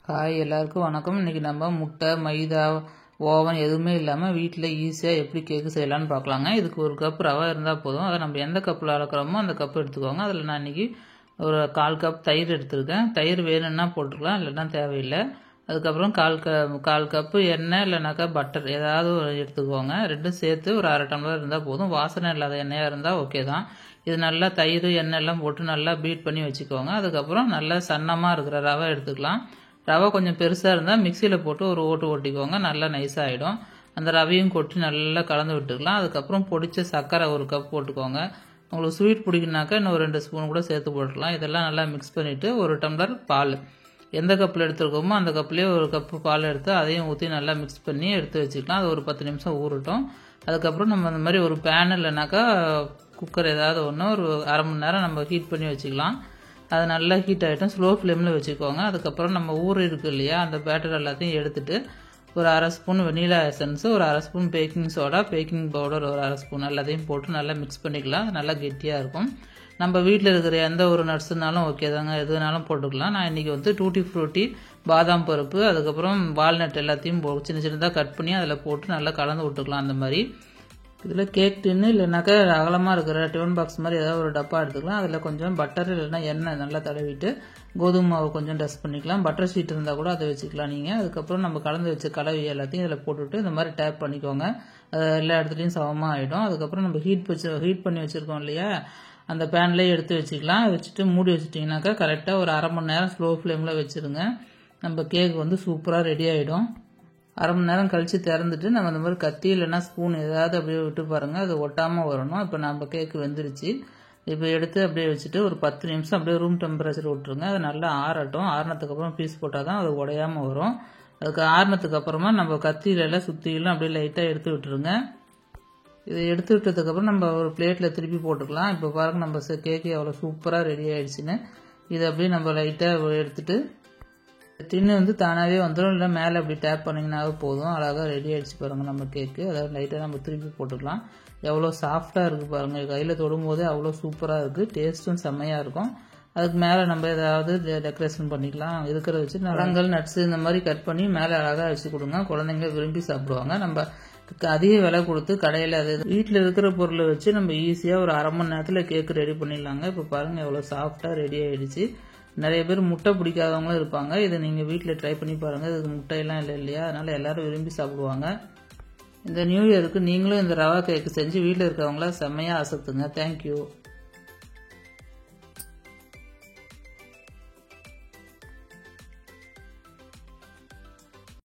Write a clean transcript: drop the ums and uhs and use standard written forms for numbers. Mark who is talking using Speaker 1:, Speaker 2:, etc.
Speaker 1: Hi எல்லாருக்கும் வணக்கம். இன்றைக்கி நம்ம முட்டை, மைதா, ஓவன் எதுவுமே இல்லாமல் வீட்டில் ஈஸியாக எப்படி கேக்கு செய்யலான்னு பார்க்கலாங்க. இதுக்கு ஒரு கப் ரவை இருந்தால் போதும். அதை நம்ம எந்த கப்பில் அளக்கிறோமோ அந்த கப் எடுத்துக்கோங்க. அதில் நான் இன்றைக்கி ஒரு 1/4 கப் தயிர் எடுத்துருக்கேன். தயிர் வேணும்னா போட்டுக்கலாம், இல்லைன்னா தேவையில்லை. அதுக்கப்புறம் 1/4 கப்பு எண்ணெய் இல்லைனாக்கா பட்டர் ஏதாவது எடுத்துக்கோங்க. ரெண்டும் சேர்த்து ஒரு 1/2 டம்ளர் இருந்தால் போதும். வாசனை இல்லாத எண்ணெயாக இருந்தால் ஓகே தான். இது நல்லா தயிர் எண்ணெய் எல்லாம் போட்டு நல்லா பீட் பண்ணி வச்சுக்கோங்க. அதுக்கப்புறம் நல்லா சன்னமாக இருக்கிற ரவை எடுத்துக்கலாம். ரவை கொஞ்சம் பெருசாக இருந்தால் மிக்சியில் போட்டு ஒரு ஓட்டு ஓட்டிக்கோங்க, நல்லா நைஸாகிடும். அந்த ரவையும் கொட்டி நல்லா கலந்து விட்டுக்கலாம். அதுக்கப்புறம் பொடிச்ச சர்க்கரை ஒரு கப் போட்டுக்கோங்க. உங்களுக்கு ஸ்வீட் பிடிக்குனாக்கா இன்னும் 2 ஸ்பூன் கூட சேர்த்து போட்டுக்கலாம். இதெல்லாம் நல்லா மிக்ஸ் பண்ணிவிட்டு ஒரு டம்ளர் பால் எந்த கப்பில் எடுத்துருக்கோமோ அந்த கப்லேயே ஒரு கப்பு பால் எடுத்து அதையும் ஊற்றி நல்லா மிக்ஸ் பண்ணி எடுத்து வச்சுக்கலாம். அது ஒரு 10 நிமிஷம் ஊறட்டும். அதுக்கப்புறம் நம்ம அந்த மாதிரி ஒரு பேன் இல்லைனாக்கா குக்கர் ஏதாவது ஒன்று ஒரு 1/2 மணி நேரம் நம்ம ஹீட் பண்ணி வச்சுக்கலாம். அது நல்லா ஹீட் ஆகிட்டும். ஸ்லோ ஃப்ளேமில் வச்சுக்கோங்க. அதுக்கப்புறம் நம்ம ஊர் இருக்குது இல்லையா, அந்த பேட்டர் எல்லாத்தையும் எடுத்துகிட்டு ஒரு 1/2 ஸ்பூன் வெனிலா எசன்ஸு, ஒரு 1/2 spoon baking soda, baking powder ஒரு 1/2 ஸ்பூன் எல்லாத்தையும் போட்டு நல்லா மிக்ஸ் பண்ணிக்கலாம். நல்லா கெட்டியாக இருக்கும். நம்ம வீட்டில் இருக்கிற எந்த ஒரு நட்ஸுனாலும் ஓகே தாங்க, எதுனாலும் போட்டுக்கலாம். நான் இன்றைக்கி வந்து டூட்டி ஃப்ரூட்டி, பாதாம் பருப்பு, அதுக்கப்புறம் வால்நட் எல்லாத்தையும் சின்ன சின்னதாக கட் பண்ணி அதில் போட்டு நல்லா கலந்து விட்டுக்கலாம். அந்த மாதிரி இதில் கேக் டின்னு இல்லைனாக்கா அகலமாக இருக்கிற டிஃபன் பாக்ஸ் மாதிரி ஏதாவது ஒரு டப்பா எடுத்துக்கலாம். அதில் கொஞ்சம் பட்டர் இல்லைன்னா எண்ணெய் நல்லா தடவிட்டு கோதுமை மாவு கொஞ்சம் டஸ்ட் பண்ணிக்கலாம். பட்டர் ஷீட் இருந்தால் கூட அதை வச்சுக்கலாம் நீங்கள். அதுக்கப்புறம் நம்ம கலந்து வச்ச கலவை எல்லாத்தையும் இதில் போட்டுவிட்டு இந்த மாதிரி டேப் பண்ணிக்கோங்க. அது எல்லா இடத்துலையும் சமமாக ஆகிடும். அதுக்கப்புறம் நம்ம ஹீட் பண்ணி வச்சுருக்கோம் இல்லையா, அந்த பேன்லேயே எடுத்து வச்சுக்கலாம். வச்சுட்டு மூடி வச்சுட்டிங்கனாக்கா கரெக்டாக ஒரு 1/2 மணி நேரம் ஸ்லோ ஃப்ளேமில் வச்சுருங்க. நம்ம கேக் வந்து சூப்பராக ரெடி ஆகிடும். 1/2 மணி நேரம் கழித்து திறந்துட்டு நம்ம இந்த மாதிரி கத்தி இல்லைன்னா ஸ்பூன் ஏதாவது அப்படியே விட்டு பாருங்கள், அது ஒட்டாமல் வரணும். இப்போ நம்ம கேக்கு வெந்துருச்சு. இப்போ எடுத்து அப்படியே வச்சுட்டு ஒரு 10 நிமிஷம் அப்படியே ரூம் டெம்பரேச்சர் விட்டுருங்க. அது நல்லா ஆறட்டும். ஆறினதுக்கப்புறம் பீஸ் போட்டால் தான் அது உடையாமல் வரும். அதுக்கு ஆறினதுக்கு அப்புறமா நம்ம கத்தியிலெல்லாம் சுற்றிலும் அப்படியே லைட்டாக எடுத்து விட்டுருங்க. இதை எடுத்து விட்டதுக்கப்புறம் நம்ம ஒரு பிளேட்டில் திருப்பி போட்டுக்கலாம். இப்போ பாருங்கள் நம்ம கேக்கு எவ்வளோ சூப்பராக ரெடி ஆகிடுச்சின்னு. இதை அப்படியே நம்ம லைட்டாக எடுத்துகிட்டு டின்னு வந்து தானாகவே வந்துடும். இல்லை மேலே அப்படி டேப் பண்ணிங்கனாவே போதும். அழகாக ரெடி ஆகிடுச்சு பாருங்கள் நம்ம கேக்கு. அதாவது லைட்டாக நம்ம திருப்பி போட்டுக்கலாம். எவ்வளோ சாஃப்டாக இருக்குது பாருங்கள். கையில் தொடும்போதே அவ்வளோ சூப்பராக இருக்குது. டேஸ்ட்டும் செம்மையாக இருக்கும். அதுக்கு மேலே நம்ம ஏதாவது டெக்கரேஷன் பண்ணிக்கலாம். இருக்கிறத வச்சு பழங்கள், நட்ஸு இந்த மாதிரி கட் பண்ணி மேலே அழகாக வச்சு கொடுங்க. குழந்தைங்க விரும்பி சாப்பிடுவாங்க. நம்ம அதிக விலை கொடுத்து கடையில் அது வீட்டில் இருக்கிற பொருளை வச்சு நம்ம ஈஸியாக ஒரு 1/2 மணி நேரத்தில் கேக்கு ரெடி பண்ணிடலாங்க. இப்போ பாருங்கள் எவ்வளோ சாஃப்டாக ரெடி ஆகிடுச்சு. நிறைய பேர் முட்டை பிடிக்காதவங்களும் இருப்பாங்க. இதை நீங்கள் வீட்டில் ட்ரை பண்ணி பாருங்கள். இதுக்கு முட்டையெல்லாம் இல்லை இல்லையா, அதனால் எல்லோரும் விரும்பி சாப்பிடுவாங்க. இந்த நியூ இயருக்கு நீங்களும் இந்த ரவா கேக்கு செஞ்சு வீட்டில் இருக்கிறவங்கள செம்மையாக அசத்துங்க. தேங்க்யூ.